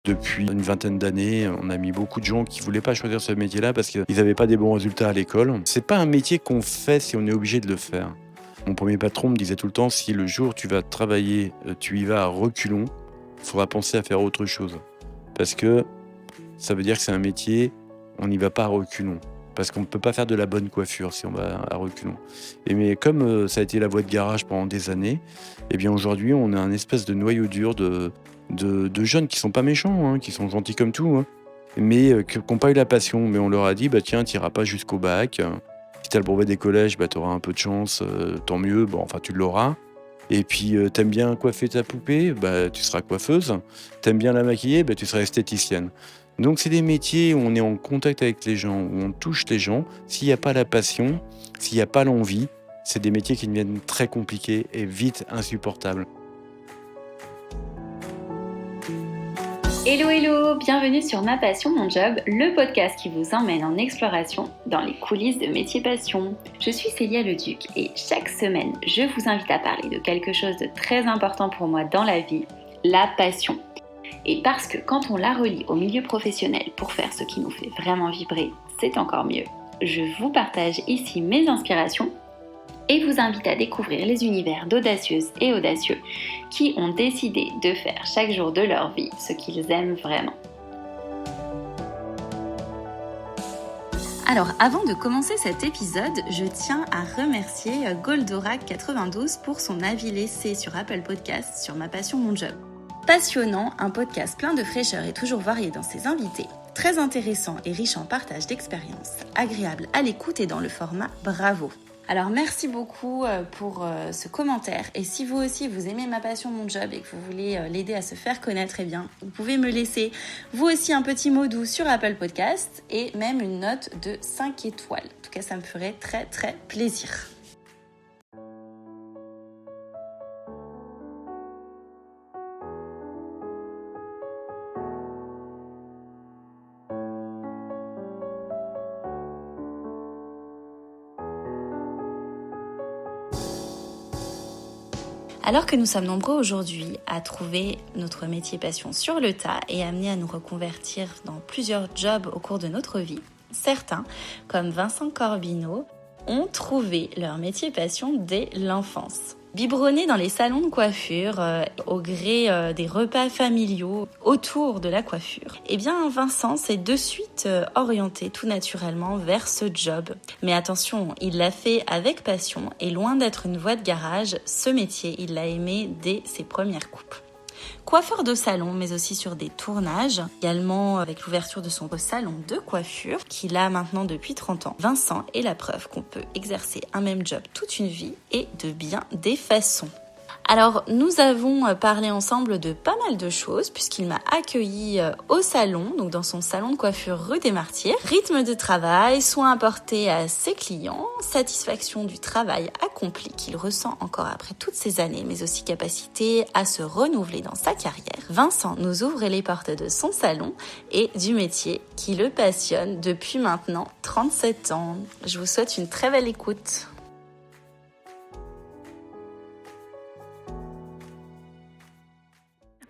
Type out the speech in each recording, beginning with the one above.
Depuis une vingtaine d'années, on a mis beaucoup de gens qui voulaient pas choisir ce métier-là parce qu'ils avaient pas des bons résultats à l'école. C'est pas un métier qu'on fait si on est obligé de le faire. Mon premier patron me disait tout le temps: «Si le jour où tu vas travailler, tu y vas à reculons, il faudra penser à faire autre chose». Parce que ça veut dire que c'est un métier, on n'y va pas à reculons. Parce qu'on ne peut pas faire de la bonne coiffure si on va à reculons. Mais comme ça a été la voie de garage pendant des années, eh bien aujourd'hui, on a un espèce de noyau dur de jeunes qui sont pas méchants, hein, qui sont gentils comme tout, hein, mais qui n'ont pas eu la passion. Mais on leur a dit: bah, tiens, tu n'iras pas jusqu'au bac. Si tu as le brevet des collèges, bah, tu auras un peu de chance, tant mieux. Bon, enfin, tu l'auras. Et puis, t'aimes bien coiffer ta poupée, bah, tu seras coiffeuse. T'aimes bien la maquiller, bah, tu seras esthéticienne. Donc c'est des métiers où on est en contact avec les gens, où on touche les gens. S'il n'y a pas la passion, s'il n'y a pas l'envie, c'est des métiers qui deviennent très compliqués et vite insupportables. Hello hello, bienvenue sur Ma Passion Mon Job, le podcast qui vous emmène en exploration dans les coulisses de métiers passion. Je suis Célia Leduc et chaque semaine, je vous invite à parler de quelque chose de très important pour moi dans la vie, la passion. Et parce que quand on la relie au milieu professionnel pour faire ce qui nous fait vraiment vibrer, c'est encore mieux. Je vous partage ici mes inspirations et vous invite à découvrir les univers d'audacieuses et audacieux qui ont décidé de faire chaque jour de leur vie ce qu'ils aiment vraiment. Alors, avant de commencer cet épisode, je tiens à remercier Goldorak92 pour son avis laissé sur Apple Podcasts sur Ma Passion Mon Job. Passionnant, un podcast plein de fraîcheur et toujours varié dans ses invités, très intéressant et riche en partage d'expériences, agréable à l'écoute et dans le format Bravo. Alors merci beaucoup pour ce commentaire et si vous aussi vous aimez Ma Passion Mon Job et que vous voulez l'aider à se faire connaître, eh bien vous pouvez me laisser vous aussi un petit mot doux sur Apple Podcast et même une note de 5 étoiles. En tout cas ça me ferait très très plaisir. Alors que nous sommes nombreux aujourd'hui à trouver notre métier passion sur le tas et amenés à nous reconvertir dans plusieurs jobs au cours de notre vie, certains, comme Vincent Corbineau, ont trouvé leur métier passion dès l'enfance. Biberonnés dans les salons de coiffure, au gré des repas familiaux autour de la coiffure, eh bien Vincent s'est de suite orienté tout naturellement vers ce job. Mais attention, il l'a fait avec passion et loin d'être une voie de garage, ce métier, il l'a aimé dès ses premières coupes. Coiffeur de salon, mais aussi sur des tournages, également avec l'ouverture de son salon de coiffure, qu'il a maintenant depuis 30 ans. Vincent est la preuve qu'on peut exercer un même job toute une vie et de bien des façons. Alors, nous avons parlé ensemble de pas mal de choses puisqu'il m'a accueilli au salon, donc dans son salon de coiffure rue des Martyrs. Rythme de travail, soins apportés à ses clients, satisfaction du travail accompli qu'il ressent encore après toutes ces années, mais aussi capacité à se renouveler dans sa carrière. Vincent nous ouvre les portes de son salon et du métier qui le passionne depuis maintenant 37 ans. Je vous souhaite une très belle écoute.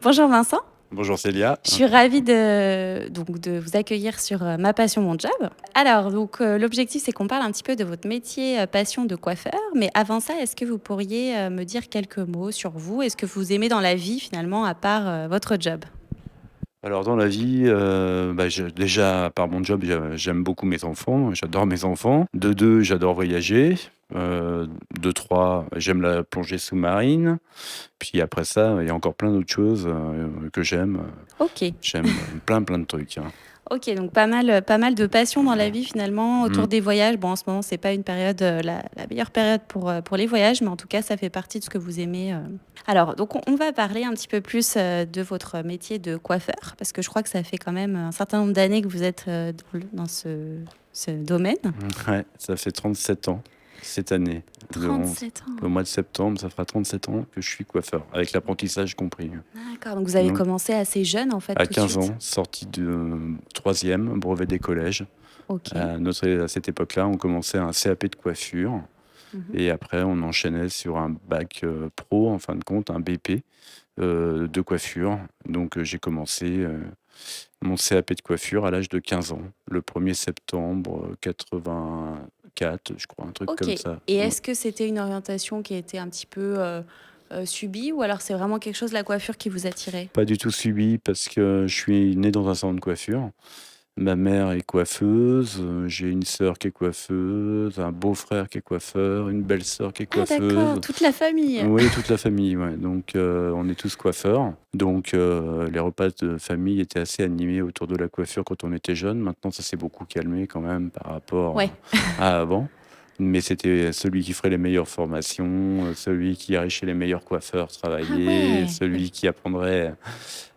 Bonjour Vincent. Bonjour Célia. Je suis ravie de vous accueillir sur Ma Passion Mon Job. Alors, l'objectif, c'est qu'on parle un petit peu de votre métier passion de coiffeur. Mais avant ça, est-ce que vous pourriez me dire quelques mots sur vous? Est-ce que vous aimez dans la vie, finalement, à part votre job? Alors dans la vie, bah, déjà, à part mon job, j'aime beaucoup mes enfants, j'adore mes enfants. De 2, j'adore voyager. De 3, j'aime la plongée sous-marine. Puis après ça, il y a encore plein d'autres choses, que j'aime. Ok. J'aime plein de trucs, hein. Ok, donc pas mal de passion dans la vie finalement autour des voyages. Bon, en ce moment, c'est pas une période, la meilleure période pour les voyages, mais en tout cas, ça fait partie de ce que vous aimez. Alors, donc on va parler un petit peu plus de votre métier de coiffeur, parce que je crois que ça fait quand même un certain nombre d'années que vous êtes dans ce domaine. Ouais, ça fait 37 ans cette année. 37 ans. Le mois de septembre, ça fera 37 ans que je suis coiffeur, avec l'apprentissage compris. D'accord, donc vous avez Donc, commencé assez jeune en fait, à tout de 15 suite. ans, sorti de troisième, brevet des collèges. Ok. À cette époque-là, on commençait un CAP de coiffure. Mhm. Et après, on enchaînait sur un bac pro, en fin de compte, un BP de coiffure. Donc, j'ai commencé mon CAP de coiffure à l'âge de 15 ans, le 1er septembre 84, je crois, un truc OK. comme Et ça. Ouais. est-ce que c'était une orientation qui était un petit peu, subie ou alors c'est vraiment quelque chose, la coiffure, qui vous attirait? Pas du tout suivi parce que je suis né dans un salon de coiffure. Ma mère est coiffeuse, j'ai une sœur qui est coiffeuse, un beau-frère qui est coiffeur, une belle-sœur qui est Ah d'accord, coiffeuse. toute la famille! Oui, toute la famille, ouais. Donc, on est tous coiffeurs. Donc, les repas de famille étaient assez animés autour de la coiffure quand on était jeune. Maintenant, ça s'est beaucoup calmé quand même par rapport Ouais. à avant. Mais c'était celui qui ferait les meilleures formations, celui qui irait chez les meilleurs coiffeurs Ah travailler, ouais! celui qui apprendrait,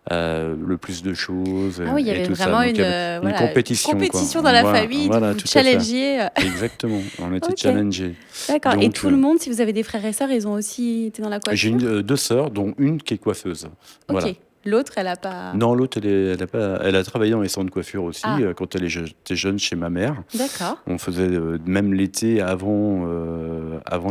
le plus de choses, Ah oui, il y et avait tout ça. vraiment Donc, il y une, avait une voilà, une compétition, quoi. compétition dans la Voilà, famille, de voilà, vous tout à fait. challenger, Exactement, on était OK, challengés. d'accord. Et Donc, tout le monde, si vous avez des frères et sœurs, ils ont aussi été dans la j'ai une, coiffure? 2 sœurs, dont une qui est coiffeuse. OK. Voilà. L'autre, elle a pas. Non, l'autre, elle a travaillé dans les salons de coiffure aussi, Ah, quand elle était jeune chez ma mère. d'accord. On faisait, même l'été avant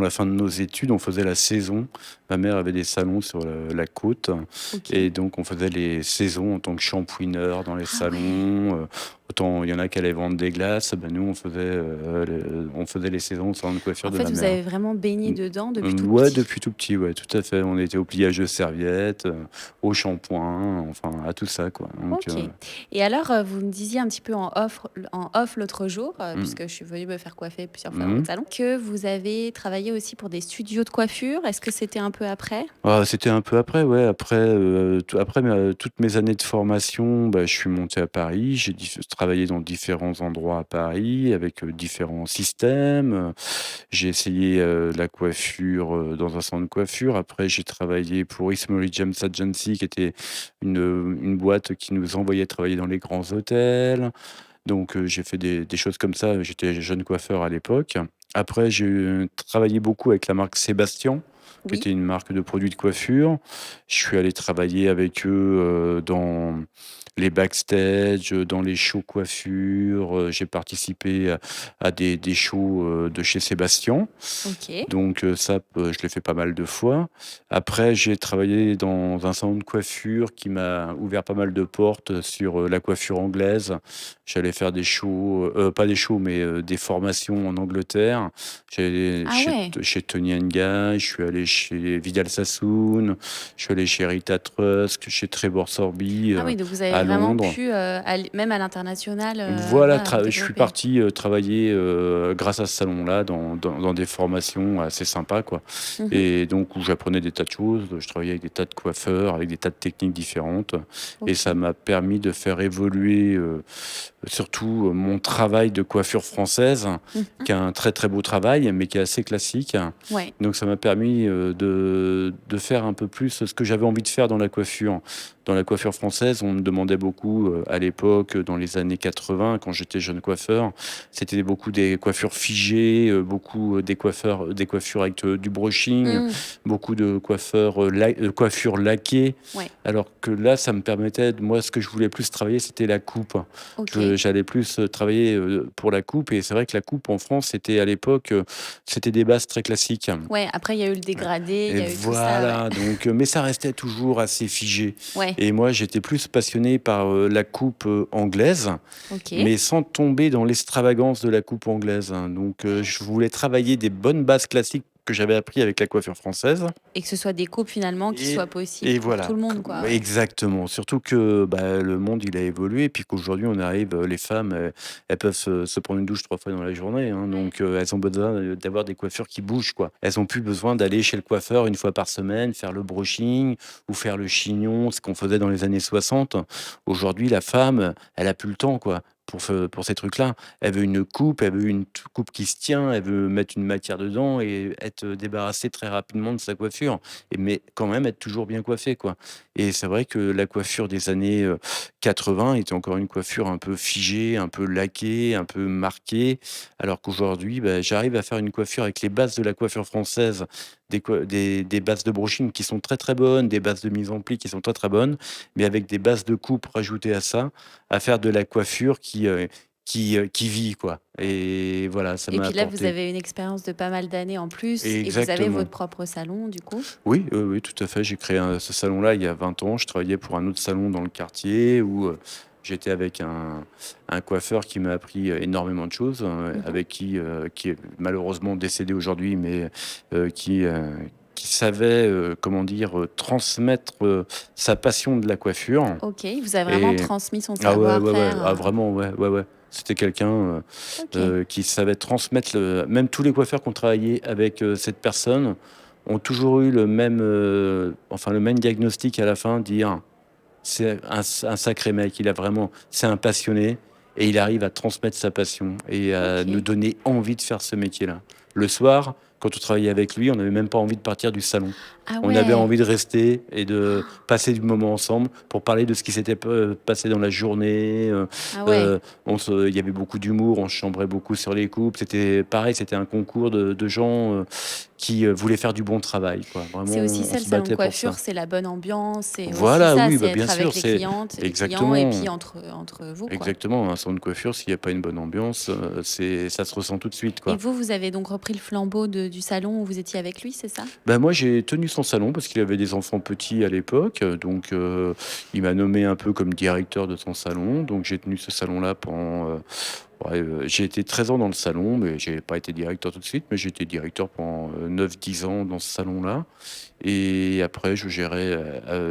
la fin de nos études, on faisait la saison. Ma mère avait des salons sur la côte OK. et donc on faisait les saisons en tant que shampooineur dans les Ah ouais! salons, autant il y en a qui allaient vendre des glaces, bah, nous on faisait les saisons au salon de coiffure En de fait, ma vous mère. avez vraiment baigné dedans depuis tout Ouais, petit? depuis tout petit, ouais, tout à fait. On était au pliage de serviettes, au shampoing, enfin à tout ça, quoi. Donc, OK. Et alors, vous me disiez un petit peu en off l'autre jour, mmh. puisque je suis venue me faire coiffer plusieurs fois dans Mmh. votre salon, que vous avez travaillé aussi pour des studios de coiffure. Est-ce que c'était un peu après? Ah, c'était un peu après, ouais, après toutes mes années de formation, bah, je suis monté à Paris. J'ai travaillé dans différents endroits à Paris avec, différents systèmes, j'ai essayé, la coiffure, dans un salon de coiffure. Après, j'ai travaillé pour Eastbury James Agency qui était une boîte qui nous envoyait travailler dans les grands hôtels. Donc, j'ai fait des choses comme ça. J'étais jeune coiffeur à l'époque. Après, j'ai travaillé beaucoup avec la marque Sébastien, qui Oui. était une marque de produits de coiffure. Je suis allé travailler avec eux, dans les backstage, dans les shows coiffure, j'ai participé à des shows, de chez Sébastien. OK. Donc, ça, je l'ai fait pas mal de fois. Après, j'ai travaillé dans un salon de coiffure qui m'a ouvert pas mal de portes sur, la coiffure anglaise. J'allais faire des shows, pas des shows, mais, des formations en Angleterre. J'allais Ah ouais! chez Toni& Guy, je suis allé chez Vidal Sassoon, je suis allé chez Rita Trusk, chez Trevor Sorbie, Ah oui, donc vous avez à vraiment Londres. pu, aller même à l'international, Voilà, voilà, vous je suis développer. parti, travailler, grâce à ce salon-là dans des formations assez sympas, quoi, Mmh. et donc où j'apprenais des tas de choses. Je travaillais avec des tas de coiffeurs, avec des tas de techniques différentes et ça OK. m'a permis de faire évoluer, surtout, mon travail de coiffure française, Mmh. qui est un très, très beau travail, mais qui est assez classique. Ouais. Donc ça m'a permis, de faire un peu plus ce que j'avais envie de faire dans la coiffure. Dans la coiffure française, on me demandait beaucoup, à l'époque, dans les années 80, quand j'étais jeune coiffeur, c'était beaucoup des coiffures figées, beaucoup, des coiffures avec, du brushing, Mmh. beaucoup de coiffures laquées. Ouais. Alors que là, ça me permettait moi, ce que je voulais plus travailler, c'était la coupe. OK. J'allais plus, travailler, pour la coupe et c'est vrai que la coupe en France, c'était à l'époque, c'était des bases très classiques. Ouais, après il y a eu le dégradé, il Et y a eu tout ça, ouais. voilà, donc, mais ça restait toujours assez figé Ouais, et moi, j'étais plus passionné par, la coupe, anglaise, OK. mais sans tomber dans l'extravagance de la coupe anglaise, hein. Donc, je voulais travailler des bonnes bases classiques que j'avais appris avec la coiffure française. Et que ce soit des coupes finalement qui soient Et possibles et pour tout voilà, le que monde, quoi, ouais. exactement. Surtout que, bah, le monde, il a évolué, puis qu'aujourd'hui, on arrive, les femmes, elles peuvent se prendre une douche 3 fois dans la journée, hein, Ouais. donc elles ont besoin, d'avoir des coiffures qui bougent, quoi. Elles ont plus besoin d'aller chez le coiffeur une fois par semaine, faire le brushing ou faire le chignon, ce qu'on faisait dans les années 60. Aujourd'hui, la femme, elle a plus le temps, quoi, pour ces trucs-là. Elle veut une coupe, elle veut une coupe qui se tient, elle veut mettre une matière dedans et être débarrassée très rapidement de sa coiffure mais quand même être toujours bien coiffé, quoi. Et c'est vrai que la coiffure des années, 80 était encore une coiffure un peu figée, un peu laquée, un peu marquée, alors qu'aujourd'hui, bah, j'arrive à faire une coiffure avec les bases de la coiffure française, des bases de brushing qui sont très, très bonnes, des bases de mise en pli qui sont très, très bonnes, mais avec des bases de coupe rajoutées à ça, à faire de la coiffure qui vit, quoi. Et voilà, ça Et m'a puis là, vous apporté. avez une expérience de pas mal d'années en plus et vous avez Exactement. votre propre salon du coup? Oui, oui, oui, tout à fait. J'ai créé ce salon-là il y a 20 ans. Je travaillais pour un autre salon dans le quartier où j'étais avec un coiffeur qui m'a appris énormément de choses, Mmh. avec qui est malheureusement décédé aujourd'hui, mais euh, qui, euh, qui savait, comment dire, transmettre sa passion de la coiffure. OK, il vous a vraiment Et transmis son ah ouais, ouais, ouais, savoir-faire, ah vraiment, ouais, ouais, ouais. C'était quelqu'un OK. qui savait transmettre même tous les coiffeurs qui ont travaillé avec cette personne ont toujours eu le même diagnostic à la fin, dire c'est un sacré mec, c'est un passionné et il arrive à transmettre sa passion et à nous OK. donner envie de faire ce métier-là. Le soir, quand on travaillait avec lui, on n'avait même pas envie de partir du salon. Ah On avait ouais! envie de rester et de passer du moment ensemble pour parler de ce qui s'était passé dans la journée. Ah ouais! Il y avait beaucoup d'humour, on se chambrait beaucoup sur les couples. C'était pareil, c'était un concours de gens qui voulaient faire du bon travail, quoi. Vraiment, C'est aussi on ça le se salon de battait pour ça. coiffure, c'est la bonne ambiance, c'est aussi Voilà, ça, oui, c'est bah, bien être sûr, avec les c'est clientes et clients et exactement, puis entre vous, quoi. exactement, un salon de coiffure, s'il y a pas une bonne ambiance, ça se ressent tout de suite, Et quoi. vous, vous avez donc repris le flambeau du salon où vous étiez avec lui, c'est ça? Bah, moi, j'ai tenu son salon parce qu'il avait des enfants petits à l'époque, donc il m'a nommé un peu comme directeur de son salon, donc j'ai tenu ce salon-là ouais, j'ai été 13 ans dans le salon, mais j'ai pas été directeur tout de suite, mais j'ai été directeur pendant 9-10 ans dans ce salon-là. Et après, je gérais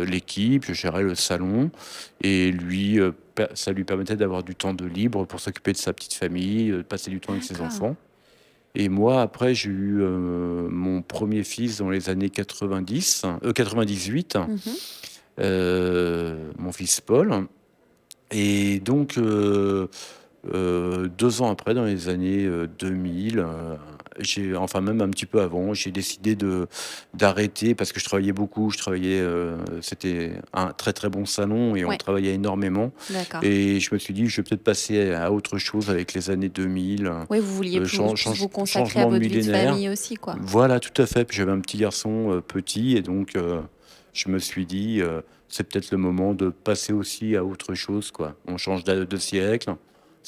l'équipe, je gérais le salon. Et lui, ça lui permettait d'avoir du temps de libre pour s'occuper de sa petite famille, de passer du temps avec ses D'accord. enfants. Et moi, après, j'ai eu mon premier fils dans les années 98, Mmh. mon fils Paul. Et donc, 2 ans après, dans les années 2000, enfin même un petit peu avant, j'ai décidé d'arrêter parce que je travaillais beaucoup. C'était un très très bon salon et on Ouais, travaillait énormément. d'accord. Et je me suis dit, je vais peut-être passer à autre chose avec les années 2000, Oui, vous vouliez plus vous consacrer à changement de votre vie de millénaire. famille aussi, quoi. Voilà, tout à fait. Puis j'avais un petit garçon petit et donc je me suis dit, c'est peut-être le moment de passer aussi à autre chose, quoi. On change de siècle,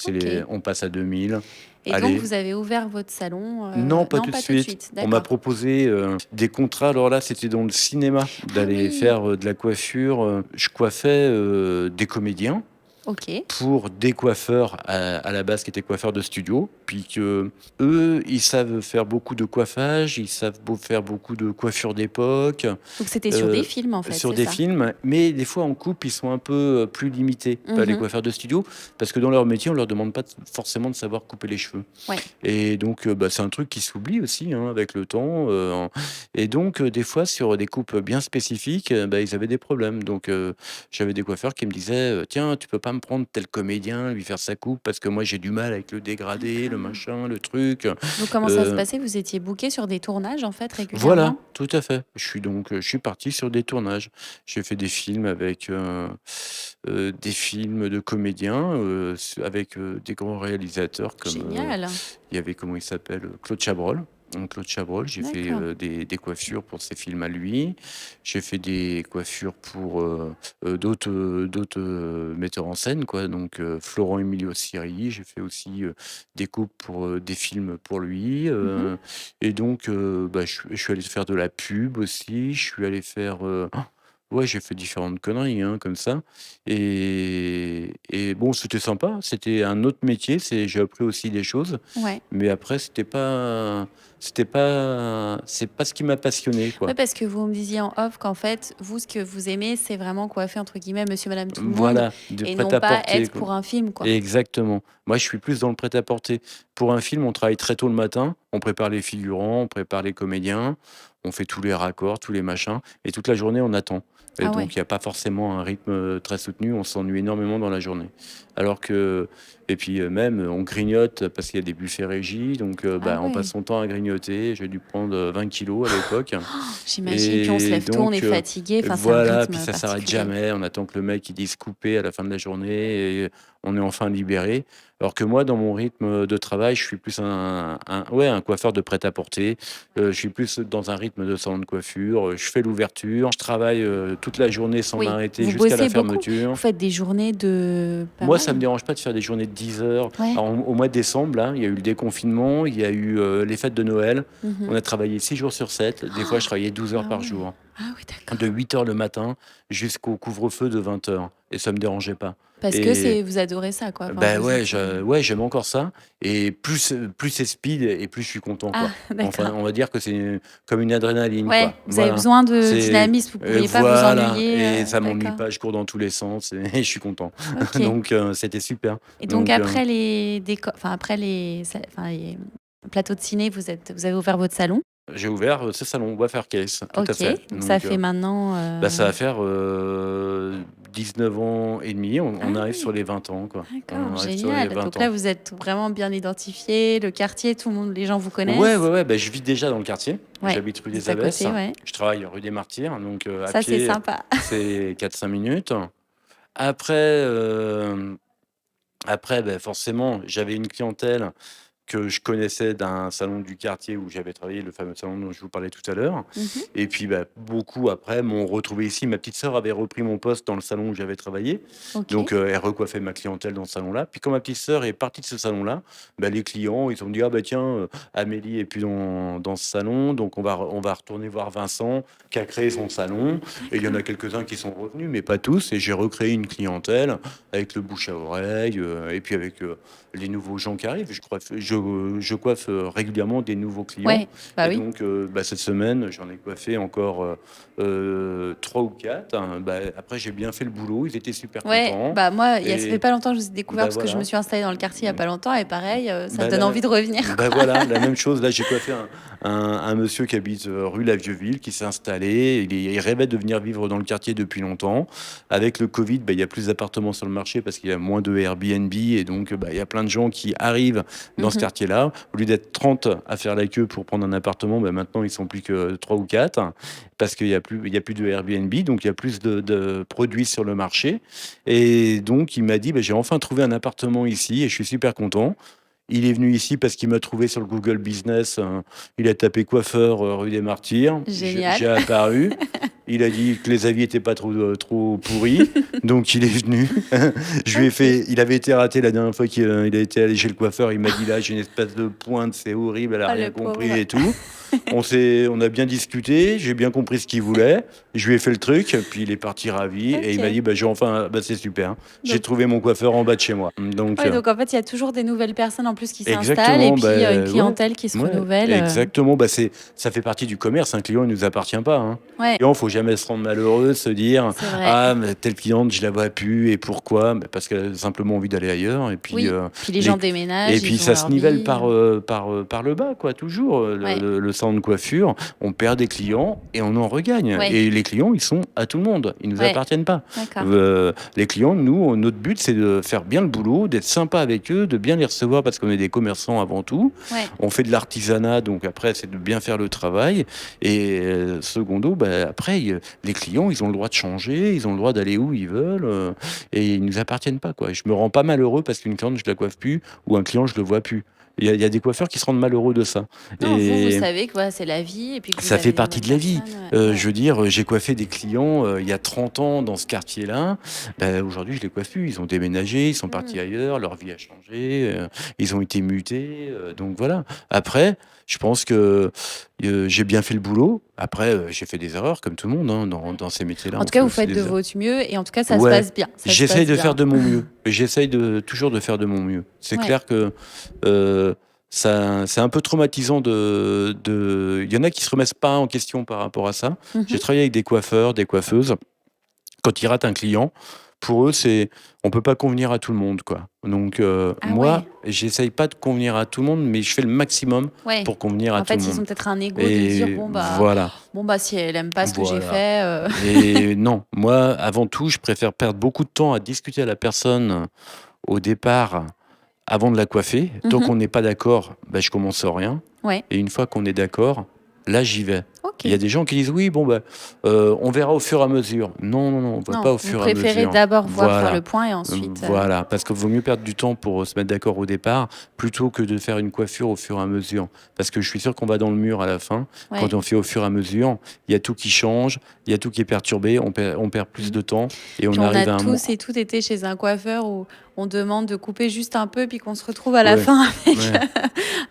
OK. on passe à 2000. Et donc Allez, vous avez ouvert votre salon, non, pas non, tout de pas tout de suite. suite, On m'a d'accord. proposé des contrats. Alors là, c'était dans le cinéma, Ah d'aller oui! faire de la coiffure. Je coiffais des comédiens OK. pour des coiffeurs à la base qui étaient coiffeurs de studio, puis que eux, ils savent faire beaucoup de coiffage, ils savent faire beaucoup de coiffure d'époque, Donc c'était sur des euh, films, en fait, sur c'est des ça? films, mais des fois en coupe, ils sont un peu plus limités, pas les Mmh. coiffeurs de studio, parce que dans leur métier, on leur demande pas forcément de savoir couper les cheveux. Ouais. Et donc, bah, c'est un truc qui s'oublie aussi, hein, avec le temps. Et donc, des fois, sur des coupes bien spécifiques, bah, ils avaient des problèmes. Donc, j'avais des coiffeurs qui me disaient tiens, tu peux pas me prendre tel comédien, lui faire sa coupe, parce que moi, j'ai du mal avec le dégradé, le D'accord. machin, le truc. Donc comment ça se Euh, passait? Vous étiez booké sur des tournages, en fait, voilà, régulièrement? tout à fait. Je suis parti sur des tournages. J'ai fait des films avec des films de comédiens, avec des grands réalisateurs comme Génial! il y avait, comment il s'appelle? Claude Chabrol. Claude Chabrol, j'ai fait, D'accord. des coiffures pour ses films à lui. J'ai fait des coiffures pour, d'autres metteurs en scène, quoi, donc Florent Emilio Siri. J'ai fait aussi, des coupes pour, des films pour lui, Mmh. et donc bah, je suis allé faire de la pub aussi. Je suis allé faire, ouais, j'ai fait différentes conneries, hein, comme ça. Et bon, c'était sympa. C'était un autre métier, j'ai appris aussi des choses. Ouais. Mais après, c'est pas ce qui m'a passionné, Ouais, quoi. parce que vous me disiez en off qu'en fait, vous, ce que vous aimez, c'est vraiment coiffer, entre guillemets, «Monsieur, madame, tout le monde» Voilà, de et non pas prêt-à-porter, être quoi. pour un film, quoi. Exactement. Moi, je suis plus dans le prêt-à-porter. Pour un film, on travaille très tôt le matin, on prépare les figurants, on prépare les comédiens, on fait tous les raccords, tous les machins et toute la journée, on attend. Et Ah donc ouais. il y a pas forcément un rythme, très soutenu, on s'ennuie énormément dans la journée. Alors que et puis, même, on grignote parce qu'il y a des buffets régis, donc Ah bah, on passe ouais. son temps à grignoter. J'ai dû prendre, 20 kilogrammes à l'époque. J'imagine, puis on se Et lève tôt, on est donc, fatigué, enfin, c'est un voilà, puis rythme ça s'arrête particulier. jamais. On attend que le mec il dise couper à la fin de la journée et on est enfin libéré. Alors que moi, dans mon rythme de travail, je suis plus un coiffeur de prêt-à-porter. Je suis plus dans un rythme de salon de coiffure. Je fais l'ouverture, je travaille toute la journée sans Oui, m'arrêter vous jusqu'à la bossez beaucoup? fermeture. Vous faites des journées de pas Moi, ça me mal? dérange pas de faire des journées de 10 heures. Ouais. Alors, au mois de décembre, là, il y a eu le déconfinement, il y a eu les fêtes de Noël. Mmh. On a travaillé 6 jours sur 7. Des fois, je travaillais 12 heures Ah par ouais. jour, Ah oui, de d'accord. 8 heures le matin jusqu'au couvre-feu de 20 heures. Et ça me dérangeait pas. Parce que Et vous adorez ça, quoi? Enfin, ben vous ouais, étiez ouais, j'aime encore ça. Et plus c'est speed et plus je suis content, ah quoi. Enfin, d'accord. on va dire que c'est comme une adrénaline, Ouais, quoi. vous avez Voilà. besoin de C'est dynamisme, vous pourriez pas vous voilà, ennuyer, et ça m'ennuie d'accord. pas, je cours dans tous les sens et, et je suis content. OK. Donc c'était super. Et donc Donc après les après les plateaux de ciné, vous avez ouvert votre salon? j'ai ouvert ce salon Wafercase, tout à OK, fait. donc ça Donc fait maintenant, bah, ça va faire 19 ans et demi. On ah arrive sur oui, les 20 ans, quoi. d'accord, On arrive sur les génial. 20 Donc là, ans. vous êtes vraiment bien identifié, le quartier, tout le monde les gens vous Ouais, connaissent? ouais, ouais, bah, je vis déjà dans le quartier. Ouais, J'habite rue vous êtes des à Abbesses. côté, ouais. Je travaille rue des Martyrs, donc à Ça, c'est pied, sympa. c'est 4-5 minutes. Après, euh, après bah, forcément, j'avais une clientèle que je connaissais d'un salon du quartier où j'avais travaillé, le fameux salon dont je vous parlais tout à l'heure. Mmh. Et puis, bah, beaucoup après m'ont retrouvé ici. Ma petite sœur avait repris mon poste dans le salon où j'avais travaillé. OK. Donc, elle recoiffait ma clientèle dans ce salon-là. Puis, quand ma petite sœur est partie de ce salon-là, bah, les clients, ils ont dit, ah bah tiens, Amélie est plus dans ce salon. Donc, on va retourner voir Vincent qui a créé son salon. Et il y en a D'accord. quelques-uns qui sont revenus, mais pas tous. Et j'ai recréé une clientèle avec le bouche à oreille et puis avec les nouveaux gens qui arrivent. Je coiffe régulièrement des nouveaux clients. Ouais, bah Et oui. donc, bah, cette semaine, j'en ai coiffé encore 3 ou 4. Bah, après, j'ai bien fait le boulot. Ils étaient super Ouais, contents. bah moi, ça fait Et pas longtemps que je vous ai découvert bah parce que je me voilà. suis installée dans le quartier il y a pas longtemps et pareil, ça Bah, donne envie de revenir, bah quoi. voilà, la même chose. Là, j'ai coiffé un monsieur qui habite rue La Vieux-Ville, qui s'est installé. Il rêvait de venir vivre dans le quartier depuis longtemps. Avec le Covid, bah, il y a plus d'appartements sur le marché parce qu'il y a moins de Airbnb. Et donc, bah, il y a plein de gens qui arrivent dans ce Mmh. quartier-là. Au lieu d'être 30 à faire la queue pour prendre un appartement, bah, maintenant, ils sont plus que 3 ou 4 parce qu'il y a plus de Airbnb. Donc, il y a plus de produits sur le marché. Et donc, il m'a dit, bah, j'ai enfin trouvé un appartement ici et je suis super content. Il est venu ici parce qu'il m'a trouvé sur le Google Business. Il a tapé coiffeur rue des Martyrs. J'ai Génial. apparu. Il a dit que les avis étaient pas trop pourris. Donc il est venu. Je lui ai OK. fait. Il avait été raté la dernière fois qu'il a été allé chez le coiffeur. Il m'a dit là, j'ai une espèce de pointe, c'est horrible, elle a Oh rien le compris pauvre. et tout. On a bien discuté. J'ai bien compris ce qu'il voulait. Je lui ai fait le truc. Puis il est parti ravi. Et il m'a OK. dit bah, c'est super. J'ai Donc trouvé mon coiffeur en bas de chez moi. Donc ouais, donc en fait, il y a toujours des nouvelles personnes en plus qui s'installent et exactement, puis, une ouais, clientèle qui se ouais, renouvelle, exactement. Bah, ça fait partie du commerce. Un client, il nous appartient pas, hein. ouais, Il faut jamais se rendre malheureux, se dire, c'est vrai. ah, mais telle cliente, je la vois plus, et pourquoi? Bah, parce qu'elle a simplement envie d'aller ailleurs. Et puis, Oui, puis les gens les, et déménagent, puis ils ont ça se leur nivelle vie, par le bas, quoi, toujours. ouais, Le salon de coiffure, on perd des clients et on en regagne. ouais, Et les clients, ils sont à tout le monde. Ils nous ouais, appartiennent pas. d'accord. Les clients, nous, notre but, c'est de faire bien le boulot, d'être sympa avec eux, de bien les recevoir parce qu'on est des commerçants avant tout. Ouais, On fait de l'artisanat, donc après, c'est de bien faire le travail. Et secondo, bah, après, les clients, ils ont le droit de changer, ils ont le droit d'aller où ils veulent, et ils nous appartiennent pas, quoi. Je me rends pas malheureux parce qu'une cliente, je la coiffe plus, ou un client, je le vois plus. Il y a des coiffeurs qui se rendent malheureux de ça. non, vous Et savez que voilà, c'est la vie et puis que vous ça fait avez de partie nouvelles de la vie. personnes, Je ouais. veux dire, j'ai coiffé des clients il y a 30 ans dans ce quartier-là. Aujourd'hui, je les coiffe plus. Ils ont déménagé, ils sont Mmh. partis ailleurs, leur vie a changé, ils ont été mutés. Donc voilà. Après, je pense que j'ai bien fait le boulot. Après, j'ai fait des erreurs, comme tout le monde, hein, dans ces métiers-là. En On tout cas, fait vous aussi faites de des erreurs. votre mieux et en tout cas, ça se Ouais, passe bien, ça se j'essaye passe de faire bien. de mon mieux. J'essaye toujours de faire de mon mieux. C'est Ouais. clair que euh, c'est un peu traumatisant il y en a qui se remettent pas en question par rapport à ça. J'ai Mmh. travaillé avec des coiffeurs, des coiffeuses. Quand ils ratent un client, pour eux, on peut pas convenir à tout le monde, quoi. Donc, Ah moi, ouais, j'essaye pas de convenir à tout le monde, mais je fais le maximum ouais. pour convenir à En tout le fait, ils monde. ont peut-être un ego de dire: Et «Bon, bah voilà. bon, bah, si elle aime pas ce que j'ai Voilà. fait, Et non, moi, avant tout, je préfère perdre beaucoup de temps à discuter à la personne au départ, avant de la coiffer. Tant Mmh. qu'on n'est pas d'accord, bah, je commence rien. Ouais, Et une fois qu'on est d'accord, là, j'y vais. OK. Il y a des gens qui disent: «Oui, bon, bah, on verra au fur et à mesure». Non, non, non, on va Non, pas au vous fur et à préférez mesure. d'abord voir faire le Voilà, point et ensuite, voilà, parce qu'il vaut mieux perdre du temps pour, se mettre d'accord au départ, plutôt que de faire une coiffure au fur et à mesure. Parce que je suis sûr qu'on va dans le mur à la fin. Quand ouais. on fait au fur et à mesure, il y a tout qui change, il y a tout qui est perturbé, on perd plus Mmh. de temps et on Puis on a arrive à un tous mo et toutes été chez un coiffeur où on demande de couper juste un peu, puis qu'on se retrouve à la ouais, fin avec, ouais.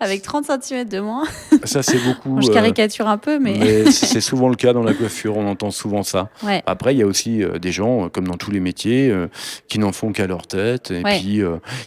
avec 30 centimètres de moins. Ça, c'est Bon, beaucoup, je caricature un peu, mais mais c'est souvent le cas dans la coiffure, on entend souvent ça. ouais, Après, il y a aussi, des gens, comme dans tous les métiers, qui n'en font qu'à leur tête et ouais. puis,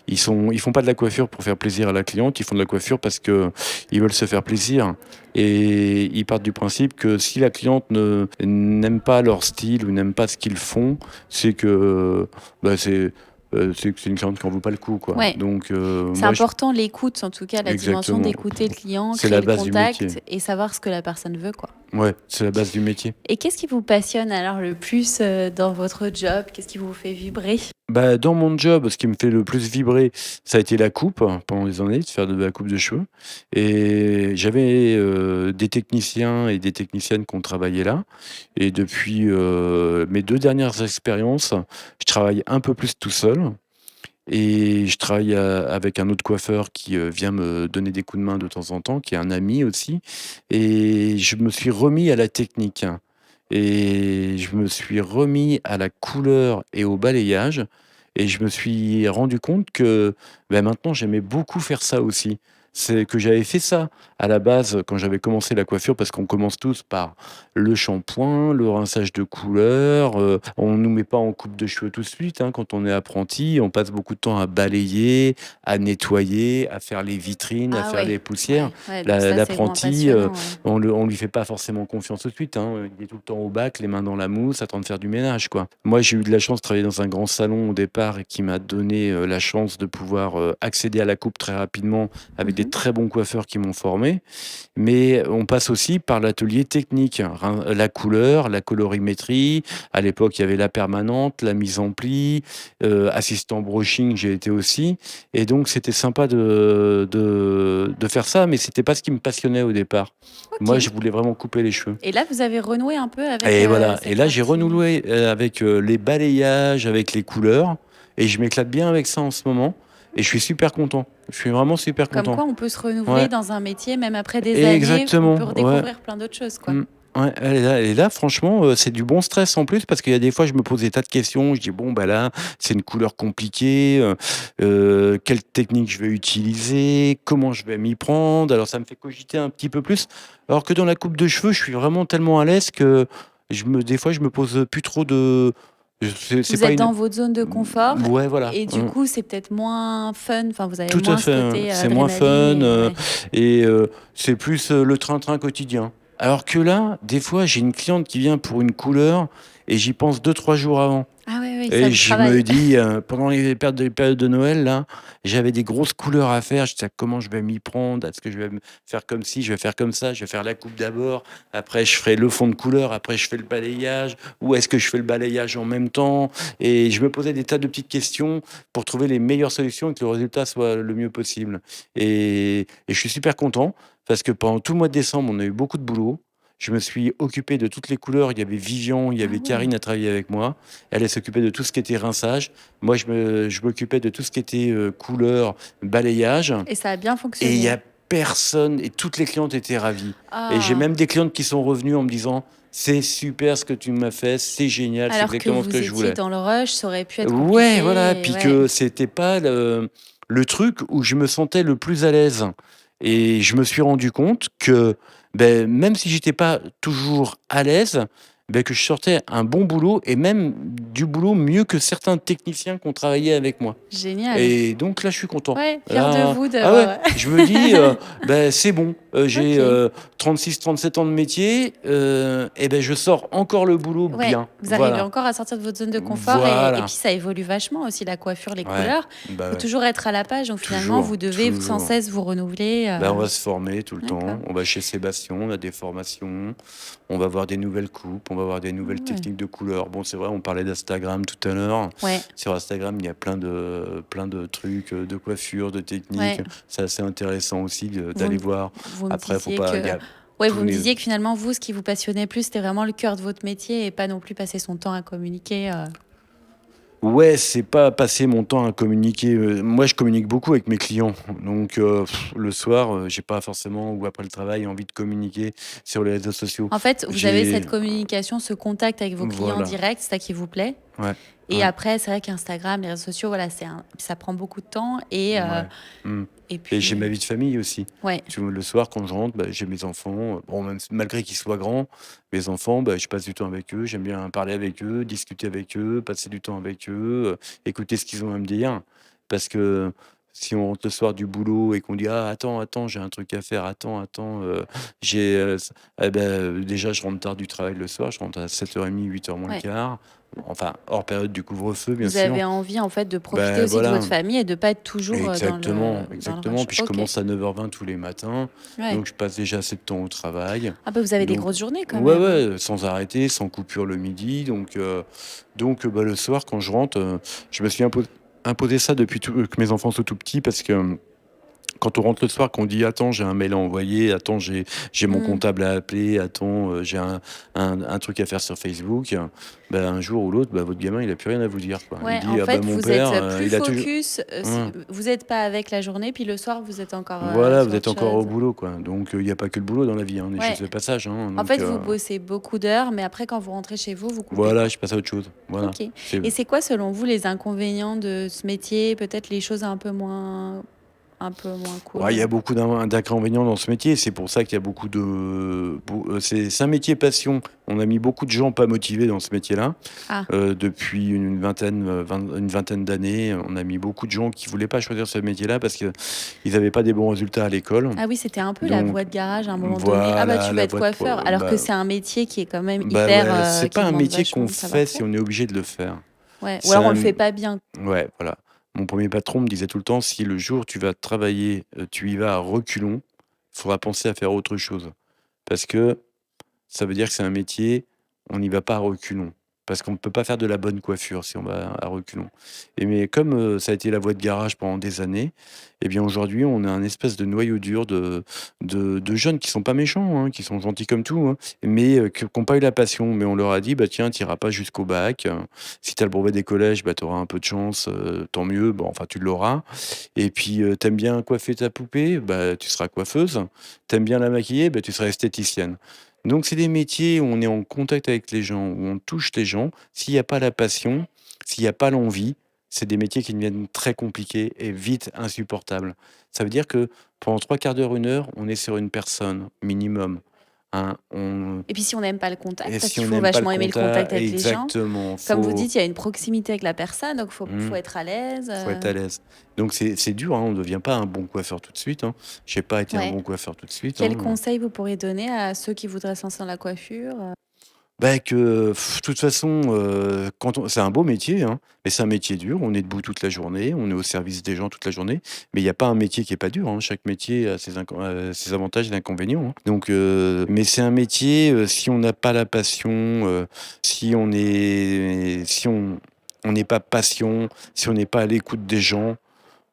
ils font pas de la coiffure pour faire plaisir à la cliente, ils font de la coiffure parce que ils veulent se faire plaisir et ils partent du principe que si la cliente ne n'aime pas leur style ou n'aime pas ce qu'ils font, c'est que, bah, c'est que c'est une cliente qui en vaut pas le coup, quoi. Ouais, Donc, c'est moi je important l'écoute, en tout cas la dimension exactement, d'écouter le client, c'est créer la le base du métier. contact et savoir ce que la personne veut, quoi. Ouais, c'est la base du métier. Et qu'est-ce qui vous passionne alors le plus, dans votre job? Qu'est-ce qui vous fait vibrer? Bah, dans mon job, ce qui me fait le plus vibrer, ça a été la coupe, pendant des années, de faire de la coupe de cheveux et j'avais, des techniciens et des techniciennes qui ont travaillé là et depuis, mes 2 dernières expériences, je travaille un peu plus tout seul et je travaille, avec un autre coiffeur qui, vient me donner des coups de main de temps en temps, qui est un ami aussi et je me suis remis à la technique et je me suis remis à la couleur et au balayage et je me suis rendu compte que, bah, maintenant j'aimais beaucoup faire ça aussi. C'est que j'avais fait ça à la base, quand j'avais commencé la coiffure parce qu'on commence tous par le shampoing, le rinçage de couleur, on nous met pas en coupe de cheveux tout de suite, hein, quand on est apprenti. On passe beaucoup de temps à balayer, à nettoyer, à faire les vitrines, à Ah faire ouais, les poussières. ouais, donc ça, c'est vraiment L'apprenti, passionnant, ouais. on lui fait pas forcément confiance tout de suite, hein, il est tout le temps au bac, les mains dans la mousse, en train de faire du ménage, quoi. Moi, j'ai eu de la chance de travailler dans un grand salon au départ et qui m'a donné, la chance de pouvoir, accéder à la coupe très rapidement avec des Mmh. très bons coiffeurs qui m'ont formé. Mais on passe aussi par l'atelier technique, la couleur, la colorimétrie. À l'époque, il y avait la permanente, la mise en pli, assistant brushing, j'ai été aussi et donc c'était sympa de faire ça, mais c'était pas ce qui me passionnait au départ. Moi, OK. je voulais vraiment couper les cheveux Et là, vous avez renoué un peu avec, et voilà et cette là, j'ai partie? renoué, avec, les balayages, avec les couleurs et je m'éclate bien avec ça en ce moment et je suis super content. Je suis vraiment super Comme content. quoi on peut se renouveler Ouais, dans un métier, même après des années, on peut exactement, ouais. redécouvrir plein d'autres choses, quoi. Mmh. Ouais, et là franchement, c'est du bon stress en plus parce qu'il y a des fois je me pose des tas de questions. Je dis: «Bon bah là, c'est une couleur compliquée, quelle technique je vais utiliser? Comment je vais m'y prendre?» Alors ça me fait cogiter un petit peu plus. Alors que dans la coupe de cheveux, je suis vraiment tellement à l'aise que des fois je me pose, plus trop de c'est Vous pas êtes une dans votre zone de confort ouais voilà, et du coup, c'est peut-être moins fun, enfin, vous avez tout à moins ce fait, côté c'est moins adrénaline fun, et ouais. et c'est plus, le train-train quotidien. Alors que là, des fois, j'ai une cliente qui vient pour une couleur et j'y pense 2 3 jours avant. Ah oui, oui, ça Et vous je me travaille. dis, pendant les périodes de Noël là, j'avais des grosses couleurs à faire. Je disais: «Comment je vais m'y prendre? Est-ce que je vais me faire comme ci? Je vais faire comme ça? Je vais faire la coupe d'abord, après je ferai le fond de couleur, après je fais le balayage ou est-ce que je fais le balayage en même temps?» Et je me posais des tas de petites questions pour trouver les meilleures solutions et que le résultat soit le mieux possible. Et je suis super content parce que pendant tout le mois de décembre, on a eu beaucoup de boulot. Je me suis occupé de toutes les couleurs. Il y avait Vivian, il y Ah avait ouais, Karine à travailler avec moi. Elle s'occupait de tout ce qui était rinçage. Moi, je m'occupais de tout ce qui était, couleur, balayage et ça a bien et il y fonctionné? a personne et toutes les clientes étaient ravies et j'ai Ah! même des clientes qui sont revenues en me disant: «C'est super ce que tu m'as fait, c'est génial, c'est Alors que exactement ce que vous je étiez voulais». dans le rush, ça aurait pu être Ouais, voilà, compliqué et puis ouais. que c'était pas le truc où je me sentais le plus à l'aise et je me suis rendu compte que, beh, même si j'étais pas toujours à l'aise, beh, que je sortais un bon boulot et même du boulot mieux que certains techniciens qui ont travaillé avec moi. Génial. Et donc là, je suis content. Ouais, fière de Là vous ah ouais, d'avoir, je me dis, «Beh, c'est bon, j'ai, OK. 36-37 ans de métier, et beh, je sors encore le boulot Ouais, bien». vous arrivez Voilà. encore à sortir de votre zone de confort et puis Voilà. ça évolue vachement aussi la coiffure, les Ouais, couleurs. bah, Faut ouais. toujours être à la page, donc finalement Toujours, vous devez sans toujours. cesse vous renouveler, Bah, on va se former tout le d'accord. temps. On va chez Sébastien, on a des formations, on va voir des nouvelles coupes, on va voir des nouvelles Ouais. techniques de couleurs. Bon, c'est vrai, on parlait d'Instagram tout à l'heure. Ouais, Sur Instagram, il y a plein de trucs, de coiffure, de techniques. ouais. C'est assez intéressant aussi Vous d'aller me voir. vous me Après, faut disiez pas, il y que a Ouais, tous vous me les disiez que finalement, vous, ce qui vous passionnait plus, c'était vraiment le cœur de votre métier et pas non plus passer son temps à communiquer. Ouais, c'est pas passer mon temps à communiquer, moi je communique beaucoup avec mes clients, donc le soir, j'ai pas forcément ou après le travail envie de communiquer sur les réseaux sociaux. En fait, vous avez J'ai cette communication, ce contact avec vos clients Voilà, directs, c'est ça qui vous plaît. ouais, Et ouais, après, c'est vrai qu'Instagram, les réseaux sociaux, voilà, ça prend beaucoup de temps. ouais, mmh Et et j'ai ma puis, vie de famille aussi. ouais, Tu vois, le soir quand je rentre, bah, j'ai mes enfants, bon même malgré qu'ils soient grands, mes enfants, bah, je passe du temps avec eux, j'aime bien parler avec eux, discuter avec eux, passer du temps avec eux, écouter ce qu'ils ont à me dire. Parce que si on rentre le soir du boulot et qu'on dit: «Ah attends, attends, j'ai un truc à faire, attends, attends, j'ai, s» et bah, déjà je rentre tard du travail le soir, je rentre à 7h30, 8h moins le ouais. quart, enfin hors période du couvre-feu bien Vous sûr. avez envie, en fait, de profiter Ben aussi de votre voilà. famille et de pas être toujours Exactement, dans le exactement. rush. Puis je Ok, commence à 9h20 tous les matins, ouais. donc je passe déjà assez de temps au travail. Ah bah, vous avez des Donc grosses journées quand ouais, même, hein. ouais, sans arrêter, sans coupure le midi. Bah, le soir quand je rentre, je me suis imposé ça depuis que mes enfants sont tout petits parce que, quand on rentre le soir, qu'on dit: «Attends, j'ai un mail à envoyer, attends, j'ai mon Hmm. comptable à appeler, attends, j'ai un truc à faire sur Facebook», bah, un jour ou l'autre, bah, votre gamin, il a plus rien à vous dire, quoi. Il Ouais, en dit: «Ah bah, fait, mon vous père, êtes plus il a toujours». focus, vous n'êtes pas avec la journée, puis le soir, vous êtes encore Voilà, sur vous êtes autre encore au chose. boulot, quoi. Donc, il y a pas que le boulot dans la vie, hein, on est Ouais. juste de passage, hein, En fait, vous bossez beaucoup d'heures, mais après, quand vous rentrez chez vous, vous coupez, voilà, quoi. je passe à autre chose. Voilà. Ok. C'est Et c'est quoi, selon vous, les inconvénients de ce métier? Peut-être les choses un peu moins Ouais, il y cool. a beaucoup d'inconvénients dans ce métier. C'est pour ça qu'il y a c'est un métier passion. On a mis beaucoup de gens pas motivés dans ce métier-là. Ah, Depuis une vingtaine d'années, on a mis beaucoup de gens qui voulaient pas choisir ce métier-là parce qu'ils avaient pas des bons résultats à l'école. ah oui, c'était un peu la Donc voie de garage à un moment donné. Ah bah, voilà, tu vas la être voie de coiffeur, alors que c'est un métier qui est quand même bah, hyper, ouais, c'est qui pas un demande métier vachement qu'on de fait si savoir-faire. on est obligé de le faire. Ouais. Ou C'est alors on le un fait pas bien. Ouais, voilà. Mon premier patron me disait tout le temps: «Si le jour tu vas travailler, tu y vas à reculons, il faudra penser à faire autre chose». Parce que ça veut dire que c'est un métier, on n'y va pas à reculons. Parce qu'on ne peut pas faire de la bonne coiffure si on va à reculons. Mais comme, ça a été la voie de garage pendant des années, et bien aujourd'hui, on a un espèce de noyau dur de jeunes qui sont pas méchants, hein, qui sont gentils comme tout, hein, mais qui ont pas eu la passion. Mais on leur a dit: «Bah tiens, tu iras pas jusqu'au bac, si tu as le brevet des collèges, bah, tu auras un peu de chance, tant mieux, bon enfin tu l'auras et puis, tu bien coiffer ta poupée, bah, tu seras coiffeuse. T'aimes bien la maquiller, bah, tu seras esthéticienne». Donc c'est des métiers où on est en contact avec les gens, où on touche les gens. S'il y a pas la passion, s'il y a pas l'envie, c'est des métiers qui deviennent très compliqués et vite insupportables. Ça veut dire que pendant 3/4 d'heure, 1 heure, on est sur une personne minimum, hein. On Et puis si on n'aime pas le contact, Et parce si qu'il on faut n'aime pas le vachement aimer le contact contact, avec les gens. exactement, Comme vous dites, il y a une proximité avec la personne, donc mmh, faut être à l'aise. faut être à l'aise. Donc c'est dur, hein, on ne devient pas un bon coiffeur tout de suite, hein. J'ai pas été un Ouais. bon coiffeur tout de suite, Quels hein. conseils vous pourriez donner à ceux qui voudraient se lancer dans la coiffure? Bah, que de toute façon, quand on c'est un beau métier, hein, mais c'est un métier dur. On est debout toute la journée, on est au service des gens toute la journée, mais il y a pas un métier qui est pas dur, hein. Chaque métier a ses avantages et inconvénients, hein. Donc mais c'est un métier, si on n'a pas la passion, si on n'est pas patient, si on n'est pas à l'écoute des gens,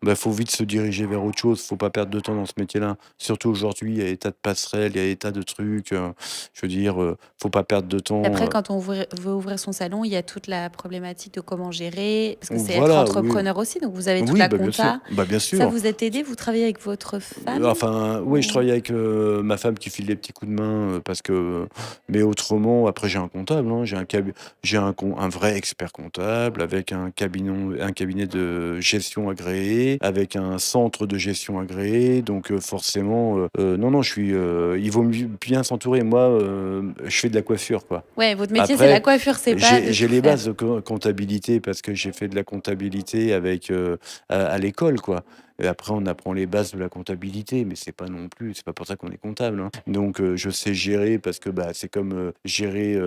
bah, faut vite se diriger vers autre chose. Faut pas perdre de temps dans ce métier-là. Surtout aujourd'hui, il y a des tas de passerelles, il y a des tas de trucs, je veux dire, faut pas perdre de temps, Après, quand on veut ouvrir son salon, il y a toute la problématique de comment gérer, parce que c'est être voilà, oui. entrepreneur aussi, donc vous avez toute Oui, la bah, bien sûr. compta. Bah, bien Ça sûr. vous êtes aidé? Vous travaillez avec votre femme? Enfin, oui, je Ou... travaille avec, ma femme qui file des petits coups de main, parce que mais autrement, après j'ai un comptable, hein, j'ai un vrai expert comptable avec un cabinet de gestion agréé, avec un centre de gestion agréé, donc forcément, non, non, il vaut mieux bien s'entourer. Moi, je fais de la coiffure, quoi. Ouais, votre métier, c'est la Après, coiffure, c'est pas de j'ai tout les faire. bases de comptabilité parce que j'ai fait de la comptabilité avec, à l'école, quoi. Et après, on apprend les bases de la comptabilité, mais c'est pas pour ça qu'on est comptable, hein. Donc, je sais gérer parce que, bah, c'est comme, gérer,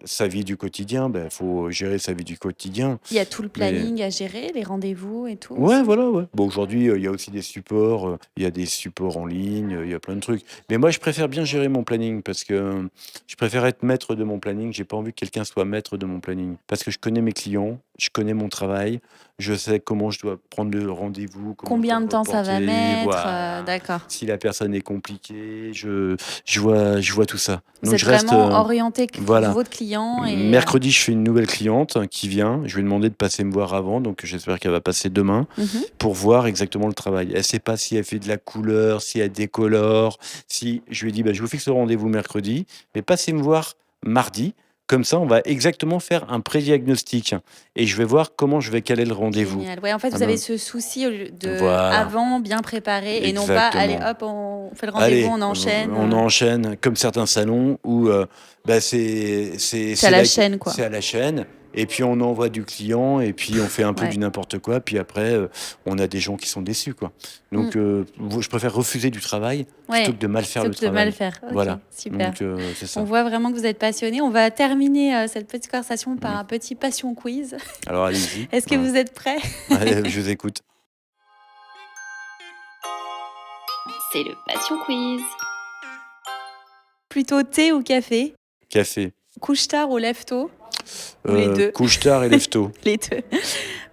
sa vie du quotidien. Bah, faut gérer sa vie du quotidien. Il y a tout le Mais planning à gérer, les rendez-vous et tout ouais, aussi. voilà, ouais. Bon, aujourd'hui, il y a aussi des supports, il y a des supports en ligne, il y a plein de trucs. Mais moi, je préfère bien gérer mon planning parce que, je préfère être maître de mon planning. J'ai pas envie que quelqu'un soit maître de mon planning parce que je connais mes clients je connais mon travail, je sais comment je dois prendre le rendez-vous, comment je dois Combien le de temps ça va reporter, mettre? voilà. D'accord. Si la personne est compliquée, je vois tout ça. Vous Donc êtes je reste, vraiment orienté voilà. votre client et Mercredi, je fais une nouvelle cliente qui vient. Je lui ai demandé de passer me voir avant, donc j'espère qu'elle va passer demain mmh pour voir exactement le travail. Elle sait pas si elle fait de la couleur, si elle décolore, si je lui ai dit: «Bah, je vous fixe le rendez-vous mercredi, mais passez me voir mardi, comme ça on va exactement faire un pré-diagnostic et je vais voir comment je vais caler le rendez-vous». Génial. Ouais, en fait, Ah vous avez ben, ce souci au lieu de voilà, avant, bien préparé et non pas: «Allez exactement. hop, on fait le rendez-vous, Allez, on enchaîne», on enchaîne comme certains salons où, bah, c'est à la chaîne, quoi. c'est à la chaîne et puis on envoie du client et puis on fait un peu Ouais. du n'importe quoi, puis après, on a des gens qui sont déçus, quoi. Mmh. Donc, je préfère refuser du travail plutôt Ouais, que de mal faire plutôt le que de mal travail. faire. OK, Voilà, super. donc, c'est On ça. voit vraiment que vous êtes passionné. On va terminer, cette petite conversation par Mmh. un petit passion quiz. Alors allez-y, Est-ce que hein. vous êtes prêts? Ouais, je vous écoute. C'est le passion quiz. Plutôt thé ou café? Café, Couche-tard ou lève-tôt? Ou les 2? couche-tard et lève-tôt. Les 2.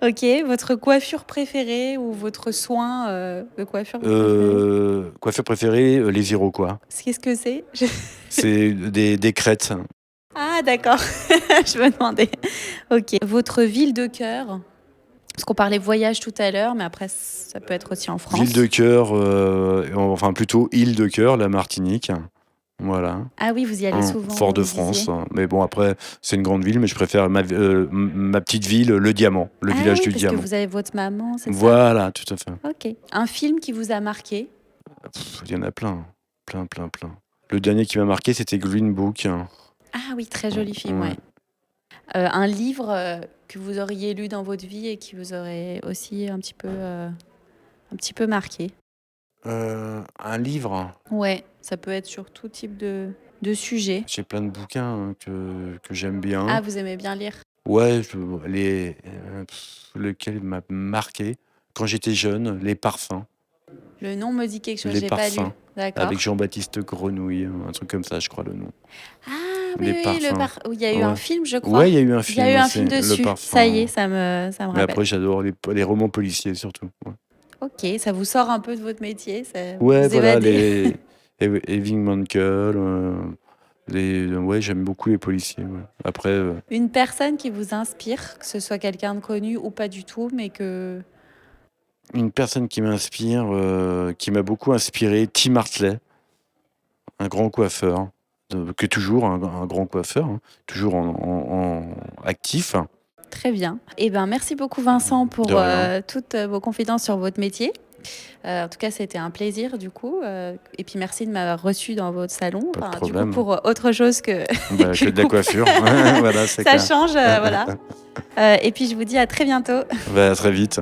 OK. Votre coiffure préférée ou votre soin, de coiffure préféré? Coiffure préférée, les Iroquois. Qu'est-ce que c'est? Je C'est des crêtes. Ah d'accord, je me demandais. OK. Votre ville de cœur? Parce qu'on parlait voyage tout à l'heure, mais après ça peut être aussi en Ville de France. cœur, enfin plutôt île de cœur, la Martinique. Voilà. Ah oui, vous y allez souvent, vous me Fort-de-France, disiez. mais bon après, c'est une grande ville, mais je préfère ma petite ville, Le Diamant, le Ah village oui, du parce que Diamant. vous avez votre maman, c'est ça? Voilà, tout à fait. OK. Un film qui vous a marqué? Il y en a plein, plein, plein, plein. Le dernier qui m'a marqué, c'était Green Book. Ah oui, très joli film, Ouais. ouais. Un livre, que vous auriez lu dans votre vie et qui vous aurait aussi un petit peu marqué? Un livre, Ouais, ça peut être sur tout type de sujet. j'ai plein de bouquins, hein, que j'aime Ah, bien. vous aimez bien lire? Ouais, lequel m'a marqué quand j'étais jeune, Les Parfums. Le nom me dit quelque chose, Les j'ai pas lu. Parfums, avec D'accord. Jean-Baptiste Grenouille, un truc comme ça, je crois le nom. Ah oui, Les oui, Parfums, oui, il y a eu un ouais. film, je crois. Ouais, il y a eu un Il y a film eu un aussi, film Le dessus. Ça y est, Parfum. ça me Mais rappelle. après, j'adore les romans policiers surtout. Ouais, OK, ça vous sort un peu de votre métier, ça vous ouais, vous voilà, évadez. les Eving Mankell, ouais, j'aime beaucoup les policiers. Ouais. Après, Une personne qui vous inspire, que ce soit quelqu'un de connu ou pas du tout, mais que une personne qui m'inspire, qui m'a beaucoup inspiré, Tim Hartley, un grand coiffeur, qui est toujours un grand coiffeur, hein, toujours actif. très bien. Eh ben, merci beaucoup Vincent De pour, rien, toutes, vos confidences sur votre métier. En tout cas, c'était un plaisir du coup, et puis merci de m'avoir reçue dans votre salon. pas de Enfin, du coup, problème. pour, autre chose que Bah, que que le de la couple. coiffure, voilà, c'est Ça clair. change, voilà. Et puis je vous dis à très bientôt. Bah, à très vite.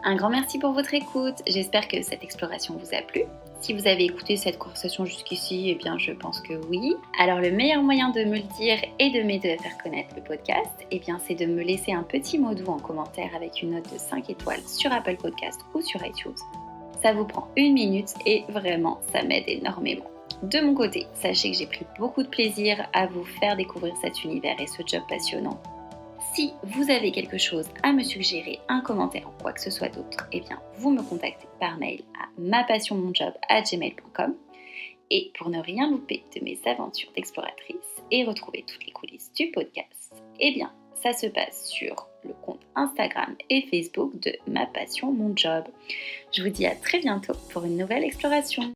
Un grand merci pour votre écoute. J'espère que cette exploration vous a plu. Si vous avez écouté cette conversation jusqu'ici, eh bien je pense que oui. Alors le meilleur moyen de me le dire et de m'aider à faire connaître le podcast, eh bien c'est de me laisser un petit mot doux en commentaire avec une note de 5 étoiles sur Apple Podcast ou sur iTunes. Ça vous prend 1 minute et vraiment ça m'aide énormément. De mon côté, sachez que j'ai pris beaucoup de plaisir à vous faire découvrir cet univers et ce job passionnant. Si vous avez quelque chose à me suggérer, un commentaire ou quoi que ce soit d'autre, eh bien, vous me contactez par mail à mapassionmonjob@gmail.com. Et pour ne rien louper de mes aventures d'exploratrice et retrouver toutes les coulisses du podcast, eh bien, ça se passe sur le compte Instagram et Facebook de Ma Passion Mon Job. Je vous dis à très bientôt pour une nouvelle exploration.